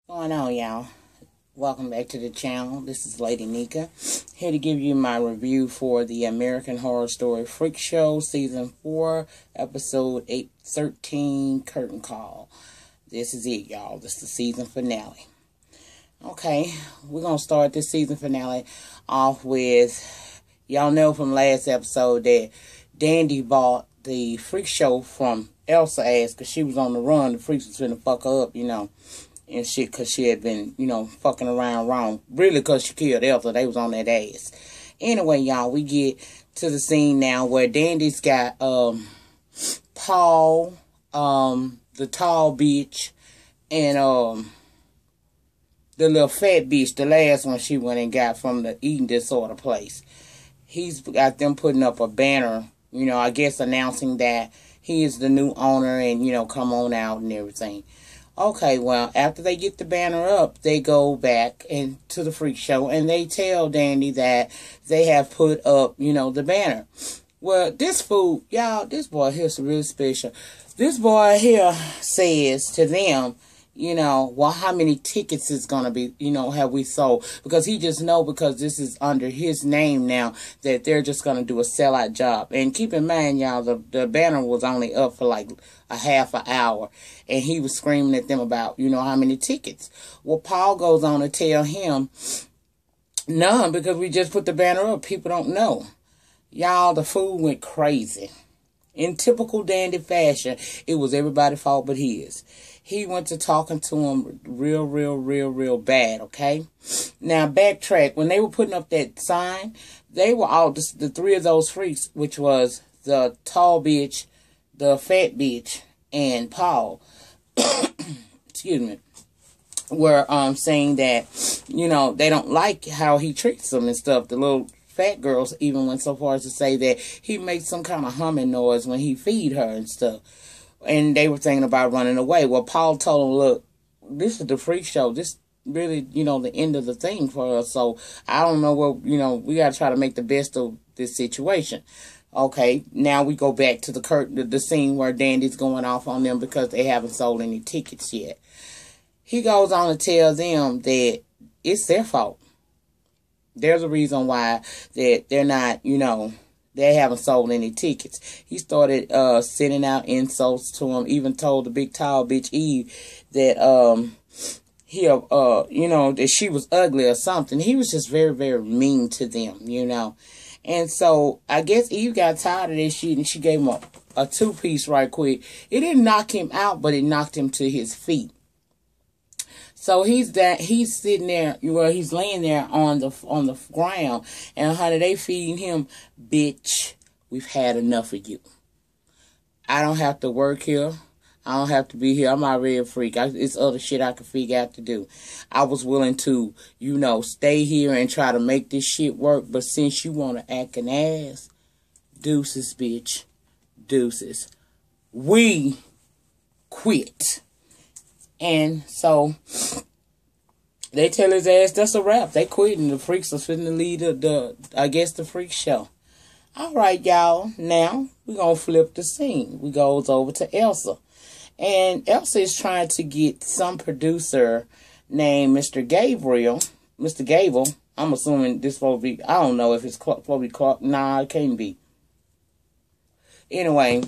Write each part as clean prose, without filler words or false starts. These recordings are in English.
What's going on, y'all? Welcome back to the channel. This is Lady Nika, here to give you my review for the American Horror Story Freakshow Season 4, Episode 813, Curtain Call. This is it, y'all. This is the season finale. Okay, we're going to start this season finale off with, y'all know from last episode that Dandy bought the freak show from Elsa's ass because she was on the run. The freaks was finna fuck her up, and shit, because she had been, fucking around wrong. Really, because she killed Elsa. They was on that ass. Anyway, y'all, we get to the scene now where Dandy's got Paul, the tall bitch, and the little fat bitch, the last one she went and got from the eating disorder place. He's got them putting up a banner, I guess announcing that he is the new owner and, come on out and everything. Okay, well, after they get the banner up, they go back into the freak show and they tell Dandy that they have put up, the banner. Well, this fool, y'all, this boy here's really special. This boy here says to them, well, how many tickets is going to be, have we sold? Because he just know because this is under his name now that they're just going to do a sellout job. And keep in mind, y'all, the banner was only up for like a half an hour. And he was screaming at them about, how many tickets. Well, Paul goes on to tell him, none, because we just put the banner up. People don't know. Y'all, the fool went crazy. In typical Dandy fashion, it was everybody's fault but his. He went to talking to him real bad, okay? Now, backtrack. When they were putting up that sign, they were all, the three of those freaks, which was the tall bitch, the fat bitch, and Paul, excuse me, were saying that, they don't like how he treats them and stuff. The little fat girls even went so far as to say that he makes some kind of humming noise when he feed her and stuff. And they were thinking about running away. Well, Paul told him, look, this is the freak show. This really, the end of the thing for us. So I don't know what, we got to try to make the best of this situation. Okay, now we go back to the scene where Dandy's going off on them because they haven't sold any tickets yet. He goes on to tell them that it's their fault. There's a reason why that they're not, they haven't sold any tickets. He started sending out insults to him. Even told the big tall bitch Eve that that she was ugly or something. He was just very mean to them, And so I guess Eve got tired of this shit and she gave him a two-piece right quick. It didn't knock him out, but it knocked him to his feet. So he's sitting there, he's laying there on the ground, and honey, they feeding him, bitch, we've had enough of you. I don't have to work here. I don't have to be here. I'm already a freak. It's other shit I can figure out to do. I was willing to, stay here and try to make this shit work, but since you want to act an ass, deuces, bitch, deuces. We quit. And so they tell his ass that's a wrap. They quit and the freaks are finna lead the freak show. All right, y'all. Now we're going to flip the scene. We goes over to Elsa. And Elsa is trying to get some producer named Mr. Gabriel. Mr. Gable. I'm assuming this will be, I don't know if it's probably Clark. Nah, it can't be. Anyway,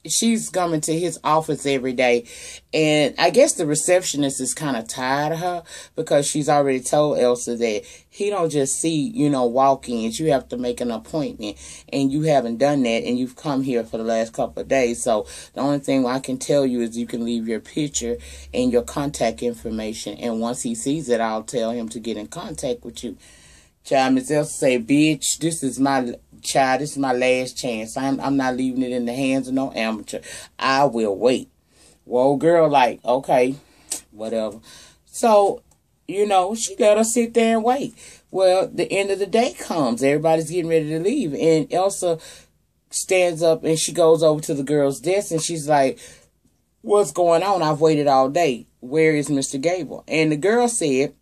she's coming to his office every day, and I guess the receptionist is kind of tired of her because she's already told Elsa that he don't just see, walk-ins. You have to make an appointment, and you haven't done that, and you've come here for the last couple of days. So the only thing I can tell you is you can leave your picture and your contact information, and once he sees it, I'll tell him to get in contact with you. Child, Miss Elsa say, bitch, this is my last chance. I'm not leaving it in the hands of no amateur. I will wait. Well, girl, like, okay, whatever. So, she let her sit there and wait. Well, the end of the day comes. Everybody's getting ready to leave. And Elsa stands up and she goes over to the girl's desk and she's like, what's going on? I've waited all day. Where is Mr. Gable? And the girl said,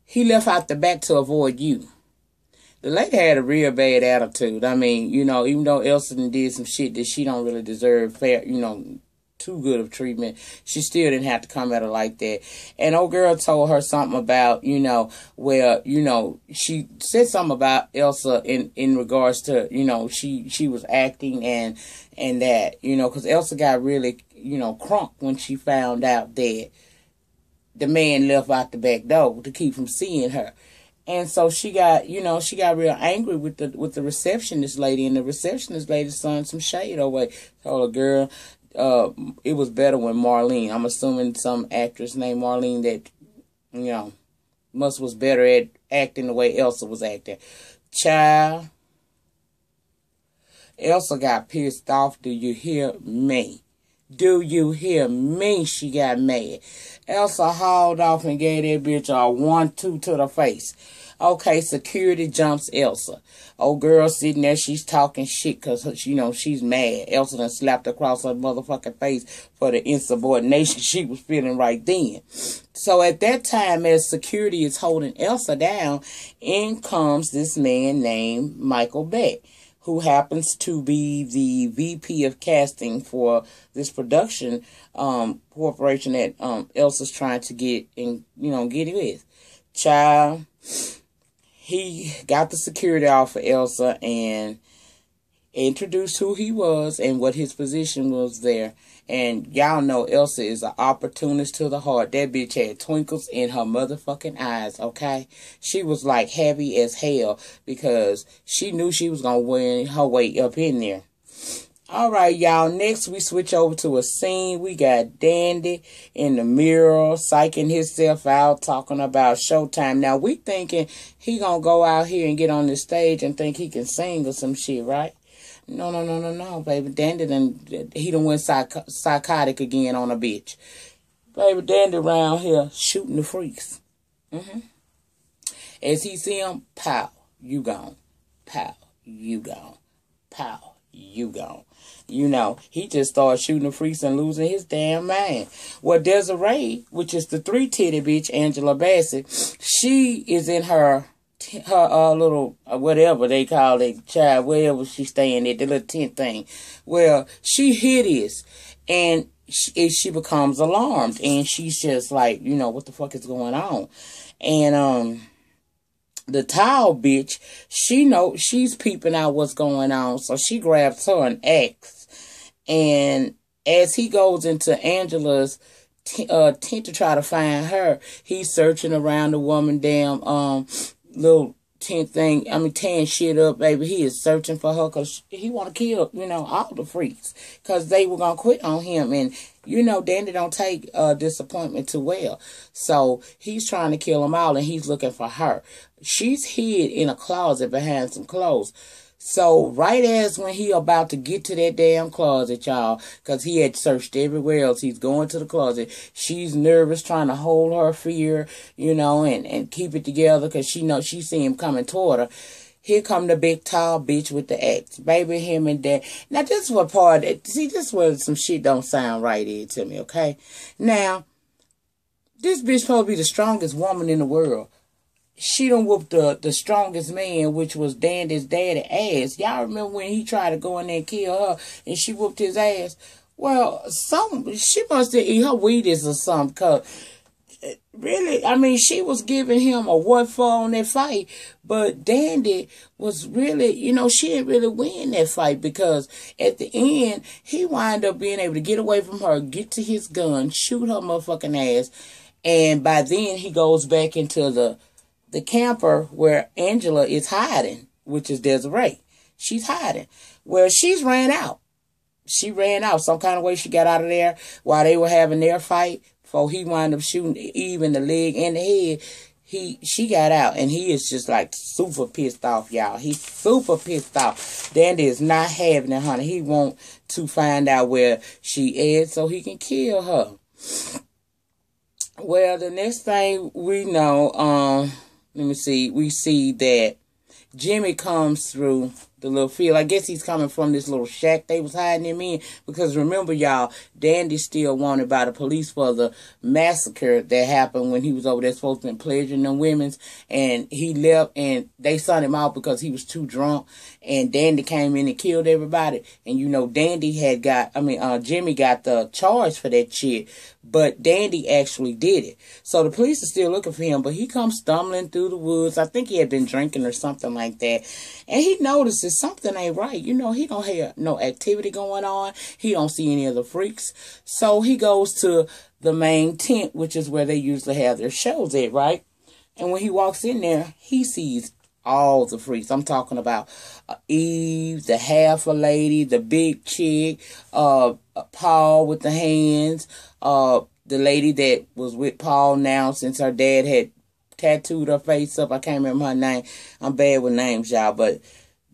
he left out the back to avoid you. The lady had a real bad attitude. I mean, even though Elsa did some shit that she don't really deserve fair, too good of treatment, she still didn't have to come at her like that. And old girl told her something about, she said something about Elsa in regards to, she was acting and that, because Elsa got really, crunk when she found out that the man left out the back door to keep from seeing her. And so she got real angry with the receptionist lady, and the receptionist lady sung some shade away. Told her, girl, it was better when Marlene, I'm assuming some actress named Marlene that, was better at acting the way Elsa was acting. Child, Elsa got pissed off. Do you hear me? Do you hear me? She got mad. Elsa hauled off and gave that bitch a 1-2 to the face. Okay, security jumps Elsa. Old girl sitting there, she's talking shit because, she's mad. Elsa done slapped across her motherfucking face for the insubordination she was feeling right then. So at that time, as security is holding Elsa down, in comes this man named Michael Beck, who happens to be the VP of casting for this production corporation that Elsa's trying to get with. Child, he got the security off of Elsa and introduced who he was and what his position was there. And y'all know Elsa is an opportunist to the heart. That bitch had twinkles in her motherfucking eyes, okay? She was like heavy as hell because she knew she was going to win her way up in there. All right, y'all. Next, we switch over to a scene. We got Dandy in the mirror, psyching himself out, talking about Showtime. Now, we thinking he going to go out here and get on the stage and think he can sing or some shit, right? No, baby. Dandy done went psychotic again on a bitch. Baby, Dandy around here shooting the freaks. As he see him, pow, you gone. Pow, you gone. Pow, you gone. He just started shooting the freaks and losing his damn mind. Well, Desiree, which is the 3-titty bitch, Angela Bassett, she is in her little, whatever they call it, child, wherever she's staying at, the little tent thing. Well, she hideous, and she becomes alarmed, and she's just like, what the fuck is going on? And, the towel bitch, she's peeping out what's going on, so she grabs her an axe. And as he goes into Angela's tent to try to find her, he's searching around the woman damn little tent thing. Tearing shit up, baby. He is searching for her because he want to kill, all the freaks because they were going to quit on him. And, Dandy don't take disappointment too well. So he's trying to kill them all and he's looking for her. She's hid in a closet behind some clothes. So right as when he about to get to that damn closet, y'all, because he had searched everywhere else, he's going to the closet. She's nervous, trying to hold her fear, and keep it together because she see him coming toward her. Here come the big tall bitch with the axe. Baby, him and Dad. Now, this is what this is where some shit don't sound right here to me, okay? Now, this bitch supposed to be the strongest woman in the world. She done whooped the strongest man, which was Dandy's daddy ass. Y'all remember when he tried to go in there and kill her and she whooped his ass? Well, she must have eaten her Wheaties or something, because really, she was giving him a what for on that fight, but Dandy was really, she didn't really win that fight because at the end, he wound up being able to get away from her, get to his gun, shoot her motherfucking ass, and by then he goes back into the camper where Angela is hiding, which is Desiree. She's hiding. Well, she's ran out. She ran out. Some kind of way she got out of there while they were having their fight. Before he wound up shooting Eve in the leg and the head, she got out. And he is just like super pissed off, y'all. He's super pissed off. Dandy is not having it, honey. He want to find out where she is so he can kill her. Well, the next thing we know, let me see. We see that Jimmy comes through the little field. I guess he's coming from this little shack they was hiding him in. Because remember, y'all, Dandy's still wanted by the police for the massacre that happened when he was over there supposed to be pleasuring them women's. And he left and they sent him out because he was too drunk. And Dandy came in and killed everybody. And you know, Dandy had got, Jimmy got the charge for that shit. But Dandy actually did it. So the police are still looking for him. But he comes stumbling through the woods. I think he had been drinking or something like that. And he notices something ain't right. You know, he don't have no activity going on. He don't see any of the freaks. So he goes to the main tent, which is where they usually have their shows at, right? And when he walks in there, he sees all the freaks. I'm talking about Eve, the half a lady, the big chick, Paul with the hands, the lady that was with Paul now since her dad had tattooed her face up. I can't remember her name. I'm bad with names, y'all, but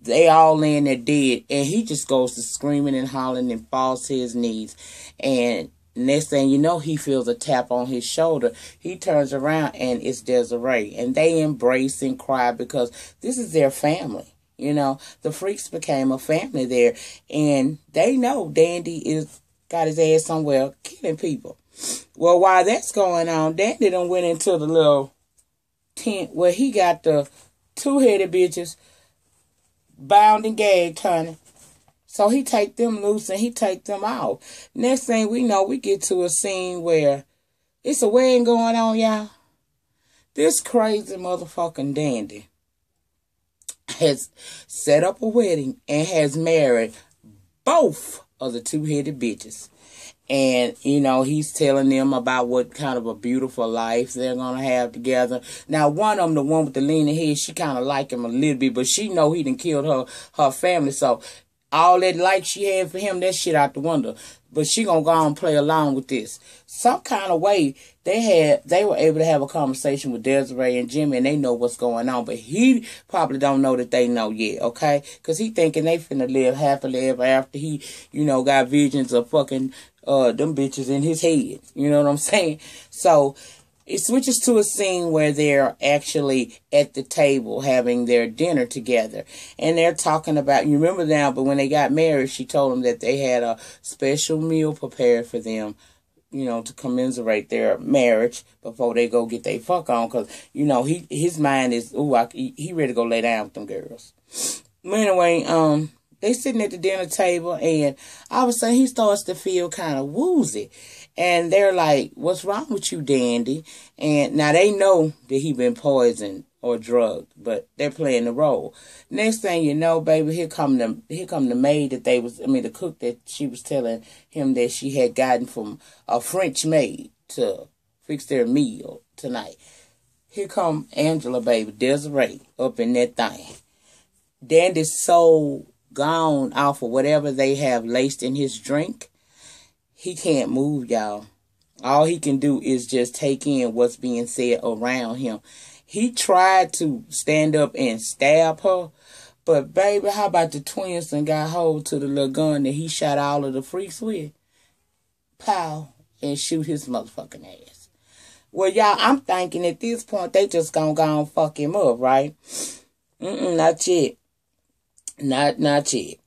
they all laying there dead. And he just goes to screaming and hollering and falls to his knees. And next thing you know, he feels a tap on his shoulder. He turns around and it's Desiree. And they embrace and cry because this is their family. You know, the freaks became a family there. And they know Dandy got his ass somewhere killing people. Well, while that's going on, Dandy done went into the little tent where he got the two-headed bitches bound and gagged, honey. So he take them loose and he take them out. Next thing we know, we get to a scene where it's a wedding going on, y'all. This crazy motherfucking Dandy has set up a wedding and has married both of the two-headed bitches. And, you know, he's telling them about what kind of a beautiful life they're going to have together. Now, one of them, the one with the leaning head, she kind of like him a little bit, but she know he done killed her family. So all that like she had for him, that shit out the window. But she going to go on and play along with this. Some kind of way, they were able to have a conversation with Desiree and Jimmy, and they know what's going on. But he probably don't know that they know yet, okay? Because he thinking they finna live happily ever after he, you know, got visions of fucking them bitches in his head. You know what I'm saying? So it switches to a scene where they're actually at the table having their dinner together. And they're talking about, you remember now, but when they got married, she told them that they had a special meal prepared for them, you know, to commemorate their marriage before they go get their fuck on. Because, you know, his mind is, he ready to go lay down with them girls. But anyway, they sitting at the dinner table, and all of a sudden he starts to feel kind of woozy. And they're like, what's wrong with you, Dandy? And now they know that he been poisoned or drugged, but they're playing the role. Next thing you know, baby, here come the maid that the cook that she was telling him that she had gotten from a French maid to fix their meal tonight. Here come Angela, baby, Desiree, up in that thing. Dandy's so gone off of whatever they have laced in his drink. He can't move, y'all. All he can do is just take in what's being said around him. He tried to stand up and stab her, but baby, how about the twins and got hold to the little gun that he shot all of the freaks with? Pow, and shoot his motherfucking ass. Well, y'all, I'm thinking at this point they just gonna go and fuck him up, right? Not yet. Not yet.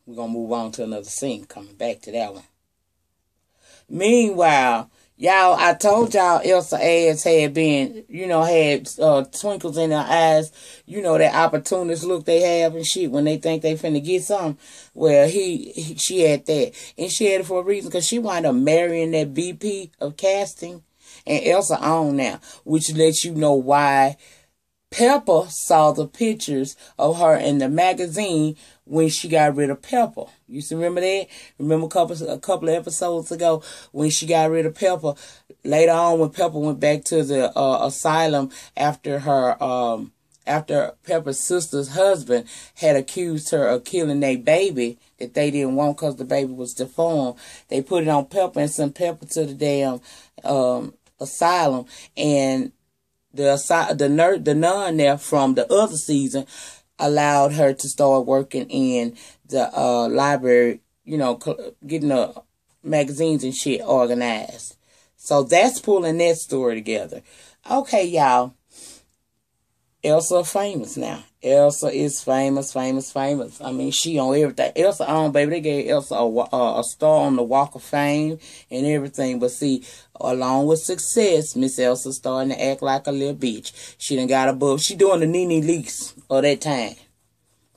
We're going to move on to another scene. Coming back to that one. Meanwhile, y'all, I told y'all Elsa ass had been, you know, had twinkles in her eyes. You know, that opportunist look they have and shit when they think they finna get something. Well, she had that. And she had it for a reason because she wound up marrying that BP of casting. And Elsa on now, which lets you know why Pepper saw the pictures of her in the magazine when she got rid of Pepper. You remember that? Remember a couple of episodes ago when she got rid of Pepper? Later on, when Pepper went back to the asylum after Pepper's sister's husband had accused her of killing their baby that they didn't want because the baby was deformed. They put it on Pepper and sent Pepper to the damn asylum, and the nun there from the other season allowed her to start working in the library, you know, getting the magazines and shit organized. So that's pulling that story together. Okay, y'all. Elsa famous now. Elsa is famous, famous, famous. I mean, she on everything. Elsa on, baby. They gave Elsa a star on the Walk of Fame and everything. But see, along with success, Miss Elsa starting to act like a little bitch. She done got above. She doing the Nene Leaks of that time.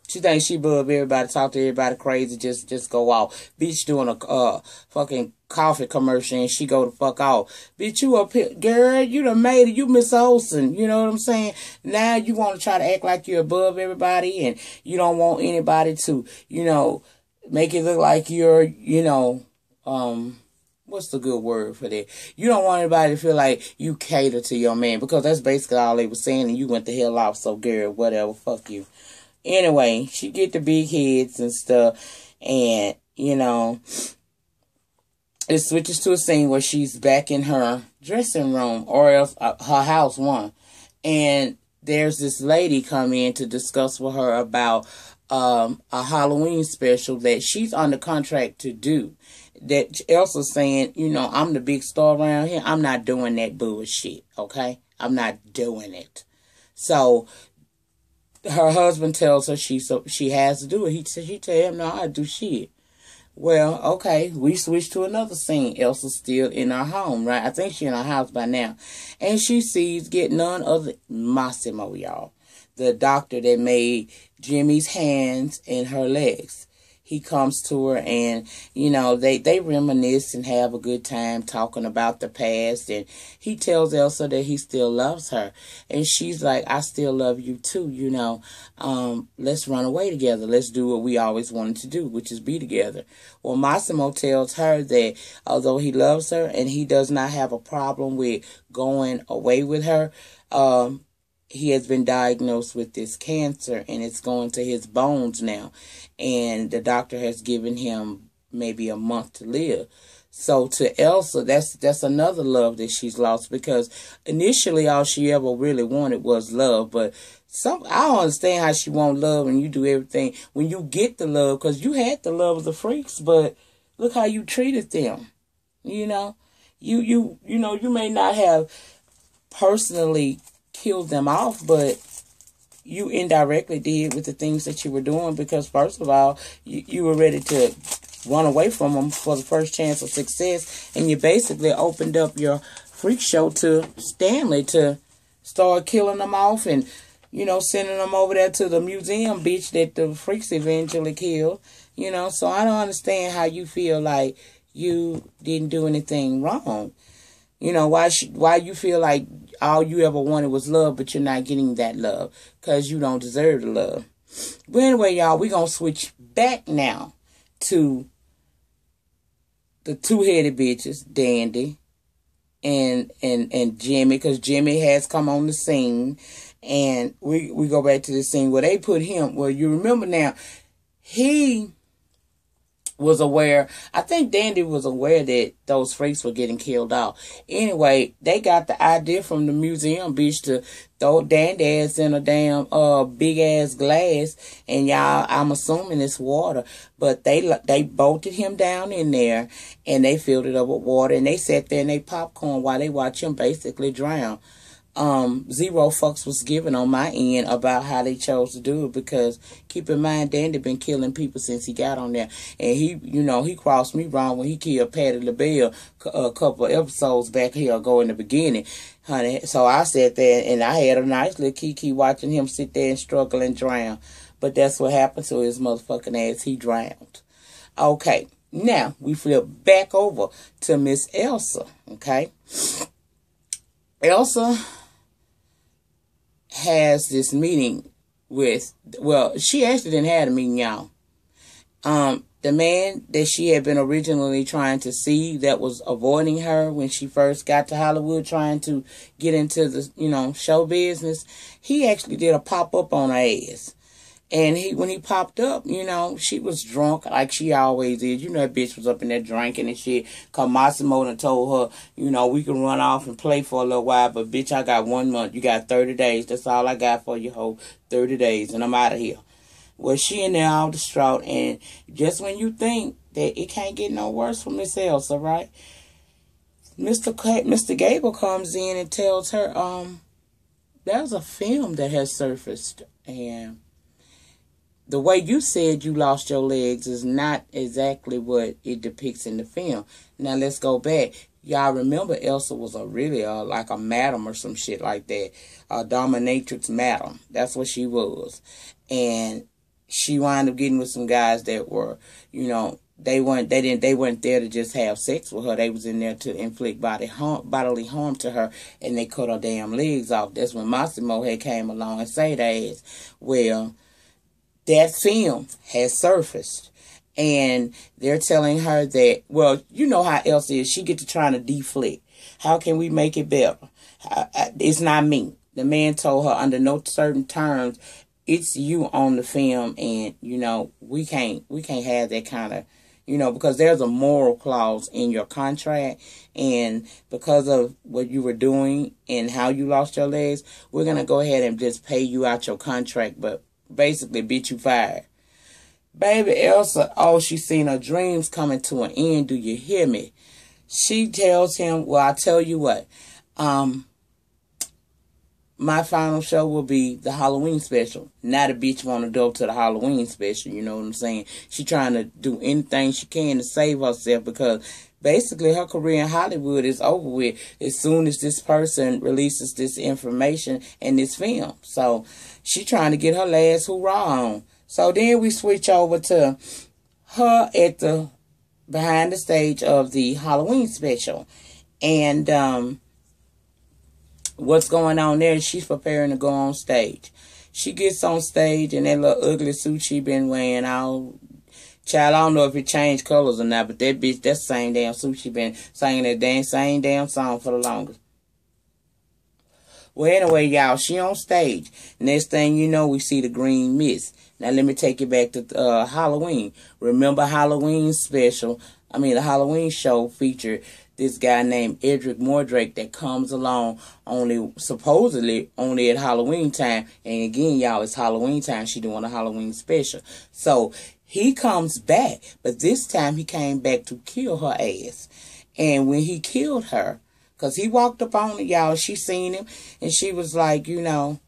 She thinks she above everybody, talk to everybody crazy, just go off. Bitch doing a fucking coffee commercial and she go the fuck off. Bitch, you up here, girl, you done made it, you Miss Olsen, you know what I'm saying? Now you want to try to act like you're above everybody and you don't want anybody to, you know, make it look like you're, you know, what's the good word for that? You don't want anybody to feel like you cater to your man because that's basically all they were saying and you went the hell off, so girl, whatever, fuck you. Anyway, she get the big heads and stuff, and, you know, it switches to a scene where she's back in her dressing room, or else her house one, and there's this lady come in to discuss with her about a Halloween special that she's under contract to do. That Elsa's saying, you know, I'm the big star around here. I'm not doing that bullshit, okay? I'm not doing it. So her husband tells her she has to do it. She tell him, no, I do shit. Well, okay, we switch to another scene. Elsa's still in her home, right? I think she's in her house by now. And she sees get none other Massimo, y'all. The doctor that made Jimmy's hands and her legs. He comes to her and, you know, they reminisce and have a good time talking about the past. And he tells Elsa that he still loves her. And she's like, I still love you too, you know. Let's run away together. Let's do what we always wanted to do, which is be together. Well, Massimo tells her that although he loves her and he does not have a problem with going away with her, he has been diagnosed with this cancer and it's going to his bones now. And the doctor has given him maybe a month to live. So to Elsa, that's another love that she's lost because initially all she ever really wanted was love. But I don't understand how she wants love and you do everything when you get the love because you had the love of the freaks, but look how you treated them. You know, you know, you may not have personally killed them off, but you indirectly did with the things that you were doing because first of all, you were ready to run away from them for the first chance of success, and you basically opened up your freak show to Stanley to start killing them off and, you know, sending them over there to the museum bitch that the freaks eventually killed, you know. So I don't understand how you feel like you didn't do anything wrong. You know, why you feel like all you ever wanted was love, but you're not getting that love because you don't deserve the love. But anyway, y'all, we're going to switch back now to the two-headed bitches, Dandy and Jimmy, because Jimmy has come on the scene. And we go back to the scene where they put him, well, you remember now, he was aware, I think Dandy was aware that those freaks were getting killed off. Anyway, they got the idea from the museum bitch to throw Dandy ass in a damn big ass glass, and y'all, I'm assuming it's water, but they bolted him down in there and they filled it up with water and they sat there and they popcorn while they watch him basically drown. Zero fucks was given on my end about how they chose to do it because keep in mind Dandy been killing people since he got on there, and he, you know, he crossed me wrong when he killed Patti LaBelle a couple of episodes back here ago in the beginning, honey. So I sat there and I had a nice little kiki watching him sit there and struggle and drown, but that's what happened to his motherfucking ass. He drowned. Okay, now we flip back over to Miss Elsa. Okay, Elsa has this meeting with, well, she actually didn't have a meeting, y'all. The man that she had been originally trying to see that was avoiding her when she first got to Hollywood trying to get into the, you know, show business, he actually did a pop-up on her ass. And when he popped up, you know, she was drunk like she always is. You know, that bitch was up in there drinking and shit. Cause Massimo and told her, you know, we can run off and play for a little while, but bitch, I got 1 month. You got 30 days. That's all I got for you, hoe. 30 days, and I'm out of here. Well, she in there all distraught, and just when you think that it can't get no worse for Miss Elsa, right? Mr. Gable comes in and tells her, there's a film that has surfaced, and the way you said you lost your legs is not exactly what it depicts in the film. Now let's go back. Y'all remember Elsa was a really like a madam or some shit like that. A dominatrix madam. That's what she was. And she wound up getting with some guys that were, you know, they weren't there to just have sex with her. They was in there to inflict bodily harm to her, and they cut her damn legs off. That's when Massimo had came along and said that, well, that film has surfaced, and they're telling her that, well, you know how Elsa is. She get to trying to deflect. How can we make it better? It's not me. The man told her under no certain terms, it's you on the film, and you know we can't have that kind of, you know, because there's a moral clause in your contract, and because of what you were doing and how you lost your legs, we're gonna go ahead and just pay you out your contract, but basically bitch, you fired. Baby Elsa, oh, she's seen her dreams coming to an end. Do you hear me? She tells him, well, I tell you what, my final show will be the Halloween special. Now the bitch want to go to the Halloween special, you know what I'm saying? She trying to do anything she can to save herself, because basically her career in Hollywood is over with as soon as this person releases this information and this film. So she trying to get her last hurrah on. So then we switch over to her at the behind the stage of the Halloween special. And what's going on there is she's preparing to go on stage. She gets on stage in that little ugly suit she been wearing all. Child, I don't know if it changed colors or not, but that bitch, that's the same damn suit she been singing that same damn song for the longest. Well, anyway, y'all, she on stage. Next thing you know, we see the green mist. Now, let me take you back to Halloween. Remember Halloween special? I mean, the Halloween show featured this guy named Edric Mordrake that comes along supposedly only at Halloween time. And again, y'all, it's Halloween time. She doing a Halloween special. So he comes back, but this time he came back to kill her ass. And when he killed her, because he walked up on her, y'all, she seen him, and she was like, you know,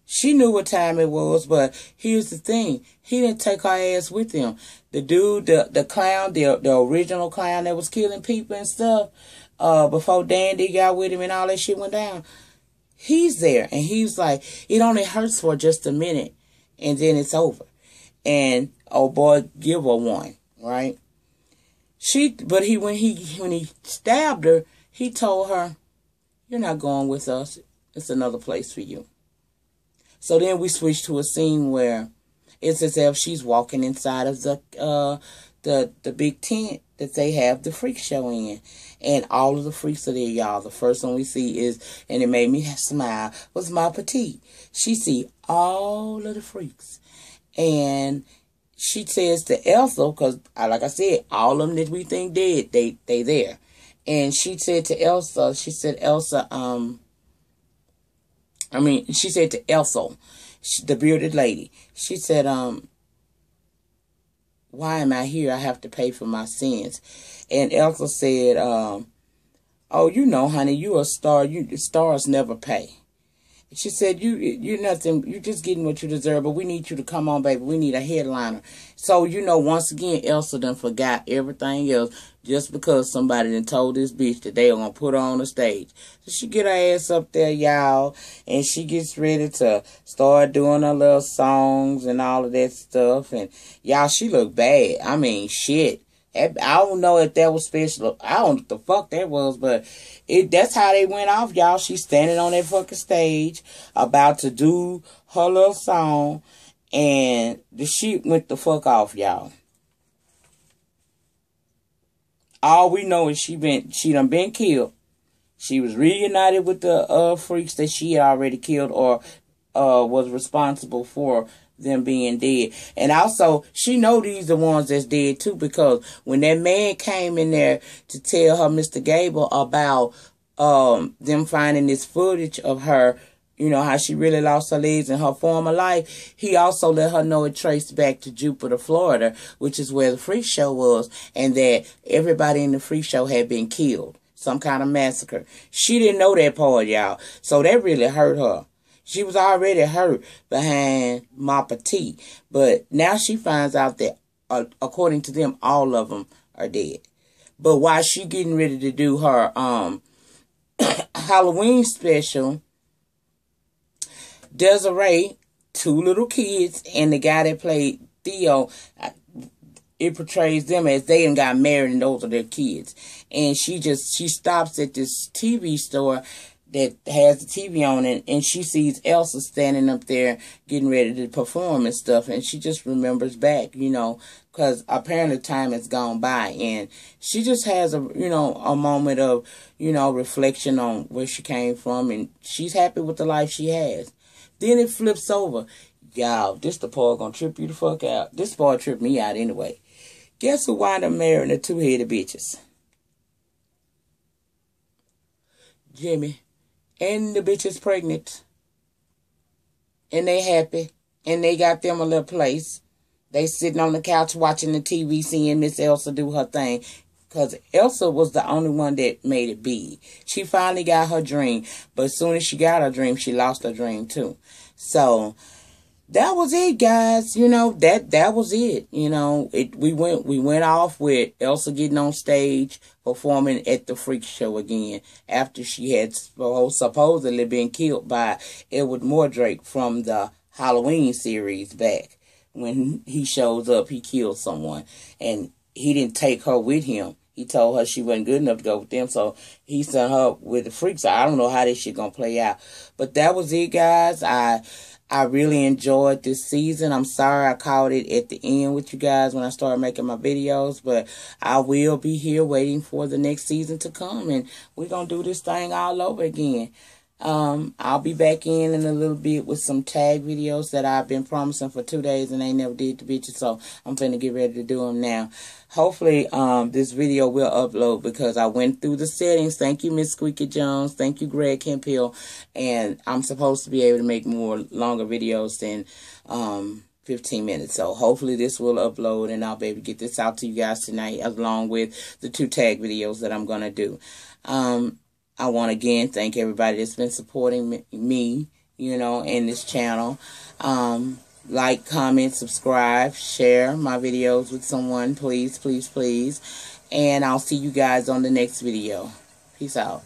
she knew what time it was, but here's the thing. He didn't take her ass with him. The dude, the clown, the original clown that was killing people and stuff, before Dandy got with him and all that shit went down, he's there. And he's like, it only hurts for just a minute, and then it's over. And, oh boy, give her one, right? But when he stabbed her, he told her, you're not going with us. It's another place for you. So then we switch to a scene where it's as if she's walking inside of the big tent that they have the freak show in. And all of the freaks are there, y'all. The first one we see is, and it made me smile, was Ma Petite. She see all of the freaks. And she says to Elsa, because like I said, all of them that we think dead, they there. And she said to Elsa, she said to Elsa, the bearded lady, she said, why am I here? I have to pay for my sins. And Elsa said, oh, you know, honey, you a star. Stars never pay. She said, you're nothing. You're just getting what you deserve, but we need you to come on, baby. We need a headliner. So, you know, once again, Elsa done forgot everything else just because somebody done told this bitch that they are going to put her on the stage. So she get her ass up there, y'all, and she gets ready to start doing her little songs and all of that stuff. And, y'all, she look bad. I mean, shit. I don't know if that was special. I don't know what the fuck that was, but that's how they went off, y'all. She's standing on that fucking stage about to do her little song, and the shit went the fuck off, y'all. All we know is she done been killed. She was reunited with the freaks that she had already killed or was responsible for them being dead. And also, she know these the ones that's dead too, because when that man came in there to tell her, Mr. Gable, about them finding this footage of her, you know, how she really lost her legs in her former life, he also let her know it traced back to Jupiter, Florida, which is where the freak show was, and that everybody in the freak show had been killed. Some kind of massacre. She didn't know that part, y'all. So that really hurt her. She was already hurt behind Ma Petite, but now she finds out that, according to them, all of them are dead. But while she getting ready to do her Halloween special, Desiree, 2 little kids, and the guy that played Theo, it portrays them as they done got married and those are their kids. And she stops at this TV store that has the TV on it, and she sees Elsa standing up there getting ready to perform and stuff, and she just remembers back, you know, because apparently time has gone by, and she just has a moment of, reflection on where she came from, and she's happy with the life she has. Then it flips over. Y'all, this the part gonna trip you the fuck out. This part tripped me out anyway. Guess who wound up marrying the 2-headed bitches? Jimmy. And the bitch is pregnant. And they happy. And they got them a little place. They sitting on the couch watching the TV, seeing Miss Elsa do her thing. Because Elsa was the only one that made it big. She finally got her dream. But as soon as she got her dream, she lost her dream too. So that was it, guys. That was it. We went off with Elsa getting on stage performing at the Freak Show again after she had supposedly been killed by Edward Mordrake from the Halloween series back. When he shows up, he kills someone, and he didn't take her with him. He told her she wasn't good enough to go with them, so he sent her with the freaks. So I don't know how this shit gonna play out. But that was it, guys. I really enjoyed this season. I'm sorry I caught it at the end with you guys when I started making my videos, but I will be here waiting for the next season to come, and we're gonna do this thing all over again. I'll be back in a little bit with some tag videos that I've been promising for 2 days and they never did the bitches, so I'm finna get ready to do them now. Hopefully, this video will upload because I went through the settings. Thank you, Miss Squeaky Jones. Thank you, Greg Kempill. And I'm supposed to be able to make longer videos than 15 minutes. So hopefully this will upload and I'll be able to get this out to you guys tonight along with the 2 tag videos that I'm going to do. I want to again thank everybody that's been supporting me, in this channel. Like, comment, subscribe, share my videos with someone, please, please, please. And I'll see you guys on the next video. Peace out.